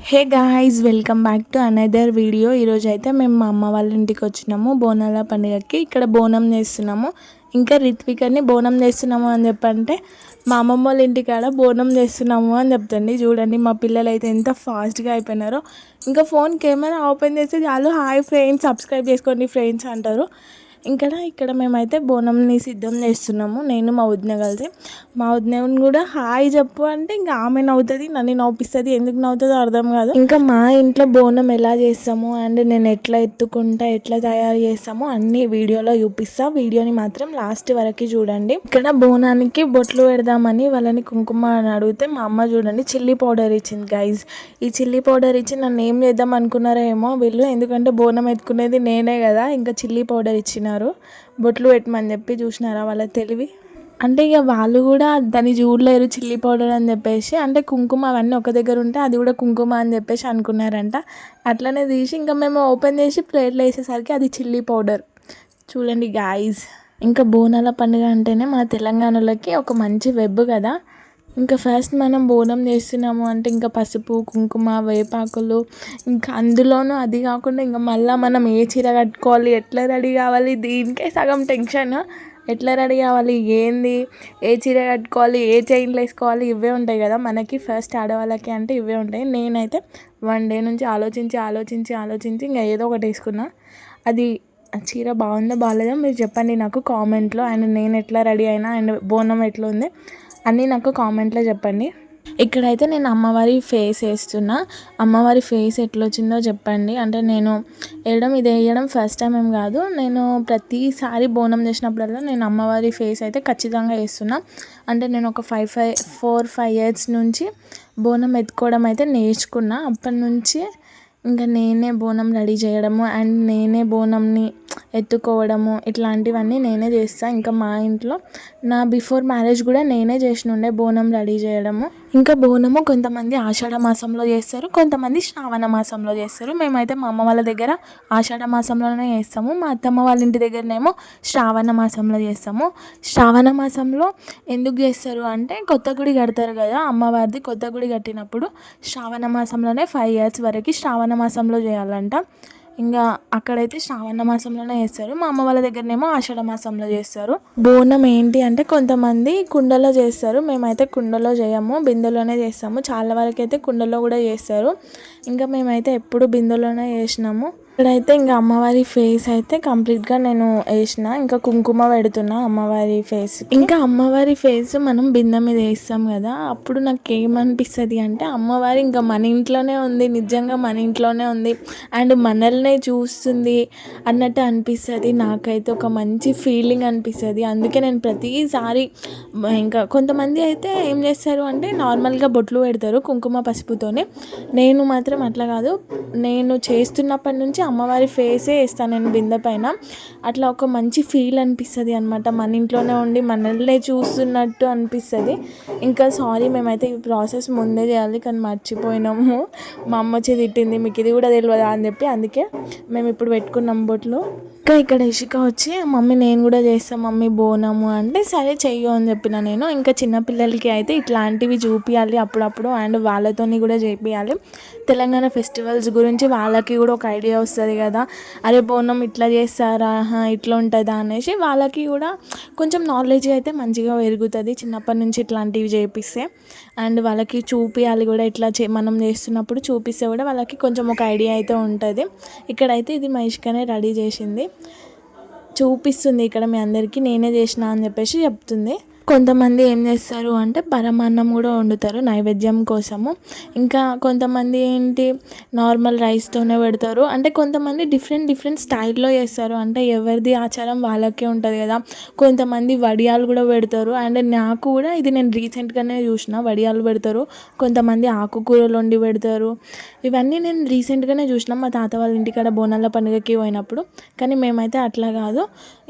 Hey guys, welcome back to another video. ఈరోజు అయితే మేము మా అమ్మ వాళ్ళ ఇంటికి వచ్చినాము బోనాల పండుగకి. ఇక్కడ బోనం చేస్తున్నాము. ఇంకా రిత్వికని బోనం చేస్తున్నాము అని చెప్పంటే మా అమ్మమ్మ వాళ్ళ ఇంటికాడ బోనం చేస్తున్నాము అని చెప్తుంది. చూడండి మా పిల్లలు అయితే ఎంత ఫాస్ట్గా అయిపోయినారో. ఇంకా ఫోన్ కెమెరా ఓపెన్ చేస్తే చాలు హాయ్ ఫ్రెండ్స్, సబ్స్క్రైబ్ చేసుకోండి ఫ్రెండ్స్ అంటారు. ఇక్కడ మేమైతే బోనంని సిద్ధం చేస్తున్నాము, నేను మా వదిన కలిసి. మా వదినని కూడా హాయ్ చెప్పు అంటే ఇంకా ఆమె నవ్వుతుంది, నన్ను నవ్విస్తుంది. ఎందుకు నవ్వుతుందో అర్థం కాదు. ఇంకా మా ఇంట్లో బోనం ఎలా చేస్తాము అండ్ నేను ఎట్లా ఎత్తుకుంటా, ఎట్లా తయారు చేస్తామో అన్ని వీడియోలో చూపిస్తా. వీడియోని మాత్రం లాస్ట్ వరకు చూడండి. ఇక్కడ బోనానికి బొట్లు పెడదామని వాళ్ళని కుంకుమ అని అడిగితే మా అమ్మ చూడండి చిల్లీ పౌడర్ ఇచ్చింది. గైజ్, ఈ చిల్లీ పౌడర్ ఇచ్చి నన్ను ఏం చేద్దాం అనుకున్నారో ఏమో వీళ్ళు, ఎందుకంటే బోనం ఎత్తుకునేది నేనే కదా. ఇంకా చిల్లీ పౌడర్ ఇచ్చినారు బొట్లు పెట్టమని చెప్పి. చూసినారా వాళ్ళ తెలివి. అంటే ఇక వాళ్ళు కూడా దాన్ని చూడలేరు చిల్లీ పౌడర్ అని చెప్పేసి, అంటే కుంకుమ అవన్నీ ఒక దగ్గర ఉంటే అది కూడా కుంకుమ అని చెప్పేసి అనుకున్నారంట. అట్లనే తీసి ఇంకా మేము ఓపెన్ చేసి ప్లేట్లో వేసేసరికి అది చిల్లీ పౌడర్. చూడండి గాయ్స్, ఇంకా బోనాల పండుగ అంటేనే మా తెలంగాణలోకి ఒక మంచి వెబ్ కదా. ఇంకా ఫస్ట్ మనం బోనం చేస్తున్నాము అంటే ఇంకా పసుపు, కుంకుమ, వేపాకులు, ఇంకా అందులోనూ అది కాకుండా ఇంకా మళ్ళీ మనం ఏ చీర కట్టుకోవాలి, ఎట్లా రెడీ కావాలి, దీనికే సగం టెన్షన్. ఎట్లా రెడీ కావాలి, ఏంది, ఏ చీర కట్టుకోవాలి, ఏ చైన్లు వేసుకోవాలి, ఇవే ఉంటాయి కదా మనకి. ఫస్ట్ ఆడవాళ్ళకి అంటే ఇవే ఉంటాయి. నేనైతే 1 డే నుంచి ఆలోచించి ఇంకా ఏదో ఒకటి వేసుకున్నా. అది చీర బాగుందో బాగాలేదో మీరు చెప్పండి నాకు కామెంట్లో. అండ్ నేను ఎట్లా రెడీ అయినా అండ్ బోనం ఎట్లా ఉంది అన్నీ నాకు కామెంట్లో చెప్పండి. ఇక్కడైతే నేను అమ్మవారి ఫేస్ వేస్తున్నా. అమ్మవారి ఫేస్ ఎట్లా వచ్చిందో చెప్పండి. అంటే నేను ఇది వేయడం ఫస్ట్ టైం ఏం కాదు. నేను ప్రతిసారి బోనం చేసినప్పుడల్లా నేను అమ్మవారి ఫేస్ అయితే ఖచ్చితంగా వేస్తున్నా. అంటే నేను ఒక 4-5 ఇయర్స్ నుంచి బోనం ఎత్తుకోవడం అయితే నేర్చుకున్నా. అప్పటి నుంచి ఇంకా నేనే బోనం రెడీ చేయడము అండ్ నేనే బోనంని ఎత్తుకోవడము ఇట్లాంటివన్నీ నేనే చేస్తాను. ఇంకా మా ఇంట్లో నా బిఫోర్ మ్యారేజ్ కూడా నేనే చేసినుండే బోనం రెడీ చేయడము. ఇంకా బోనము కొంతమంది ఆషాఢ మాసంలో చేస్తారు, కొంతమంది శ్రావణ మాసంలో చేస్తారు. మేమైతే మా అమ్మ వాళ్ళ దగ్గర ఆషాఢ మాసంలోనే చేస్తాము. మా అత్తమ్మ వాళ్ళ ఇంటి దగ్గరనేమో శ్రావణ మాసంలో చేస్తాము. శ్రావణ మాసంలో ఎందుకు చేస్తారు అంటే కొత్త గుడి కడతారు కదా అమ్మవారిది. కొత్త గుడి కట్టినప్పుడు శ్రావణ మాసంలోనే 5 ఇయర్స్ వరకు శ్రావణ మాసంలో చేయాలంట. ఇంకా అక్కడైతే శ్రావణ మాసంలోనే చేస్తారు. మా అమ్మ వాళ్ళ దగ్గరనేమో ఆషాఢ మాసంలో చేస్తారు. బోనం ఏంటి అంటే కొంతమంది కుండలో చేస్తారు, మేమైతే కుండలో చేయము, బిందెలోనే చేస్తాము. చాలా వరకు అయితే కుండలో కూడా చేస్తారు. ఇంకా మేమైతే ఎప్పుడు బిందెలోనే చేసినాము. ఇక్కడైతే ఇంకా అమ్మవారి ఫేస్ అయితే కంప్లీట్గా నేను వేసిన. ఇంకా కుంకుమ పెడుతున్నా అమ్మవారి ఫేస్. ఇంకా అమ్మవారి ఫేస్ మనం బిందె మీద వేస్తాం కదా, అప్పుడు నాకు ఏమనిపిస్తుంది అంటే అమ్మవారి ఇంకా మన ఇంట్లోనే ఉంది, నిజంగా మన ఇంట్లోనే ఉంది అండ్ మనల్నే చూస్తుంది అన్నట్టు అనిపిస్తుంది. నాకైతే ఒక మంచి ఫీలింగ్ అనిపిస్తుంది. అందుకే నేను ప్రతిసారి ఇంకా కొంతమంది అయితే ఏం చేస్తారు అంటే నార్మల్గా బొట్లు పెడతారు కుంకుమ పసుపుతోనే. నేను మాత్రం అట్లా కాదు, నేను చేస్తున్నప్పటి నుంచి అమ్మవారి ఫేసే వేస్తాను నేను బిందె పైన. అట్లా ఒక మంచి ఫీల్ అనిపిస్తుంది అనమాట, మన ఇంట్లోనే ఉండి మనల్నే చూస్తున్నట్టు అనిపిస్తుంది. ఇంకా సారీ, మేమైతే ఈ ప్రాసెస్ ముందే చేయాలి కానీ మర్చిపోయినాము. మా అమ్మ వచ్చి తిట్టింది, మీకు ఇది కూడా తెలియదా అని చెప్పి. అందుకే మేము ఇప్పుడు పెట్టుకున్నాం బొట్లు. ఇంకా ఇక్కడ ఇషిక వచ్చి మమ్మీ నేను కూడా చేస్తాను మమ్మీ బోనము అంటే సరే చెయ్యు అని చెప్పిన నేను. ఇంకా చిన్నపిల్లలకి అయితే ఇట్లాంటివి చూపించాలి అప్పుడప్పుడు అండ్ వాళ్ళతోని కూడా చేయించాలి. తెలంగాణ ఫెస్టివల్స్ గురించి వాళ్ళకి కూడా ఒక ఐడియా వస్తుంది కదా, అరే బోనం ఇట్లా చేస్తారా, ఇట్లా ఉంటుందా అనేసి వాళ్ళకి కూడా కొంచెం నాలెడ్జ్ అయితే మంచిగా పెరుగుతుంది చిన్నప్పటి నుంచి ఇట్లాంటివి చేపిస్తే. అండ్ వాళ్ళకి చూపించాలి కూడా, ఇట్లా మనం చేస్తున్నప్పుడు చూపిస్తే కూడా వాళ్ళకి కొంచెం ఒక ఐడియా అయితే ఉంటుంది. ఇక్కడైతే ఇది మా ఇష్కనే రెడీ చేసింది, చూపిస్తుంది ఇక్కడ మీ అందరికీ నేనే చేసిన అని చెప్పేసి చెప్తుంది. కొంతమంది ఏం చేస్తారు అంటే పరమాన్నం కూడా వండుతారు నైవేద్యం కోసము. ఇంకా కొంతమంది ఏంటి నార్మల్ రైస్తోనే పెడతారు. అంటే కొంతమంది డిఫరెంట్ స్టైల్లో చేస్తారు, అంటే ఎవరిది ఆచారం వాళ్ళకే ఉంటుంది కదా. కొంతమంది వడియాలు కూడా పెడతారు. అండ్ నాకు కూడా ఇది నేను రీసెంట్గానే చూసిన, వడియాలు పెడతారు. కొంతమంది ఆకుకూరలు వండి పెడతారు. ఇవన్నీ నేను రీసెంట్గానే చూసిన మా తాత వాళ్ళ ఇంటికాడ బోనాల పండుగకి పోయినప్పుడు. కానీ మేమైతే అట్లా కాదు,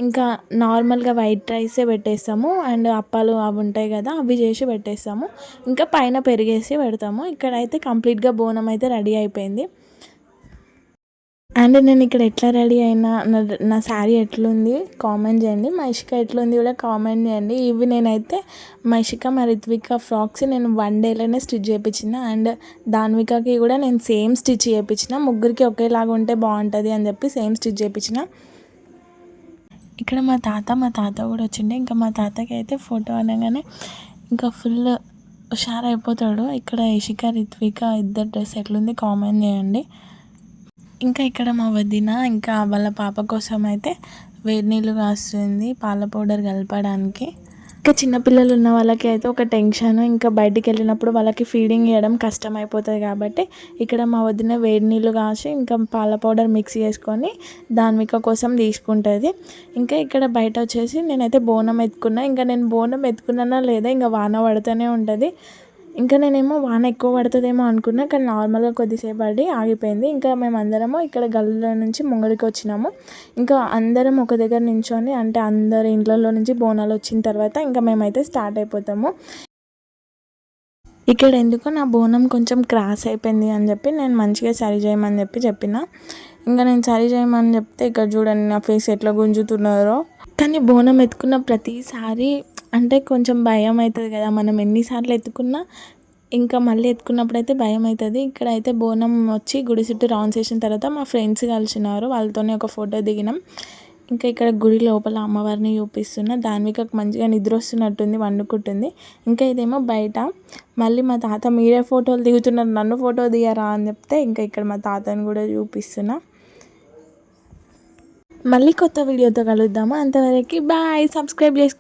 ఇంకా నార్మల్గా వైట్ రైసే పెట్టేస్తాము అండ్ అప్పాలు అవి ఉంటాయి కదా అవి చేసి పెట్టేస్తాము. ఇంకా పైన పెరిగేసి పెడతాము. ఇక్కడైతే కంప్లీట్గా బోనం అయితే రెడీ అయిపోయింది. అండ్ నేను ఇక్కడ ఎట్లా రెడీ అయినా నా శారీ ఎట్లుంది కామెంట్ చేయండి, మా ఇషిక ఎట్లుంది కూడా కామెంట్ చేయండి. ఇవి నేనైతే మా ఇషిక మా రిత్విక ఫ్రాక్స్ నేను 1 డేలోనే స్టిచ్ చేయించిన. అండ్ దాన్వికకి కూడా నేను సేమ్ స్టిచ్ చేయించిన. ముగ్గురికి ఒకేలాగా ఉంటే బాగుంటుంది అని చెప్పి సేమ్ స్టిచ్ చేయించిన. ఇక్కడ మా తాత కూడా వచ్చిండే. ఇంకా మా తాతకి అయితే ఫోటో అనగానే ఇంకా ఫుల్ హుషారైపోతాడు. ఇక్కడ ఇషిక రిత్విక ఇద్దరు డ్రెస్ ఎట్లుంది కామెంట్ చేయండి. ఇంకా ఇక్కడ మా వదిన ఇంకా వాళ్ళ పాప కోసం అయితే వేడి నీళ్ళు కాస్తుంది పాల పౌడర్ కలపడానికి. ఇంకా చిన్నపిల్లలు ఉన్న వాళ్ళకి అయితే ఒక టెన్షన్, ఇంకా బయటికి వెళ్ళినప్పుడు వాళ్ళకి ఫీడింగ్ చేయడం కష్టం అయిపోతుంది కాబట్టి ఇక్కడ మా వదిన వేడి నీళ్ళు కాసి ఇంకా పాల పౌడర్ మిక్స్ చేసుకొని దాన్విక కోసం తీసుకుంటుంది. ఇంకా ఇక్కడ బయట వచ్చేసి నేనైతే బోనం ఎత్తుకున్నా. ఇంకా నేను బోనం ఎత్తుకున్నానా లేదా ఇంకా వాన పడుతూనే ఉంటుంది. ఇంకా నేనేమో వాన ఎక్కువ పడుతుందేమో అనుకున్నా, కానీ నార్మల్గా కొద్దిసేపు పడి ఆగిపోయింది. ఇంకా మేమందరము ఇక్కడ గల్లీలో నుంచి ముంగడికి వచ్చినాము. ఇంకా అందరం ఒక దగ్గర నించొని అంటే అందరి ఇంట్లలో నుంచి బోనాలు వచ్చిన తర్వాత ఇంకా మేమైతే స్టార్ట్ అయిపోతాము. ఇక్కడ ఎందుకో నా బోనం కొంచెం క్రాస్ అయిపోయింది అని చెప్పి నేను మంచిగా సరి చేయమని చెప్పిన. ఇంకా నేను సరి చేయమని చెప్తే ఇక్కడ చూడండి నా ఫేస్ ఎట్లా గుంజుతున్నారో. కానీ బోనం ఎత్తుకున్న ప్రతిసారి అంటే కొంచెం భయం అవుతుంది కదా, మనం ఎన్నిసార్లు ఎత్తుకున్నా ఇంకా మళ్ళీ ఎత్తుకున్నప్పుడు అయితే భయం అవుతుంది. ఇక్కడైతే బోనం వచ్చి గుడి చుట్టూ రౌండ్స్ వేసిన తర్వాత మా ఫ్రెండ్స్ కలిసినారు, వాళ్ళతోనే ఒక ఫోటో దిగినాం. ఇంకా ఇక్కడ గుడి లోపల అమ్మవారిని చూపిస్తున్నా. దాన్వికకు మంచిగా నిద్ర వస్తున్నట్టుంది, వండుకుంటుంది. ఇంకా ఇదేమో బయట. మళ్ళీ మా తాత మీరే ఫోటోలు దిగుతున్నారు, నన్ను ఫోటో దిగారా అని చెప్తే ఇంకా ఇక్కడ మా తాతని కూడా చూపిస్తున్నా. మళ్ళీ కొత్త వీడియోతో కలుద్దాము. అంతవరకు బాయ్. సబ్స్క్రైబ్ చేసుకో.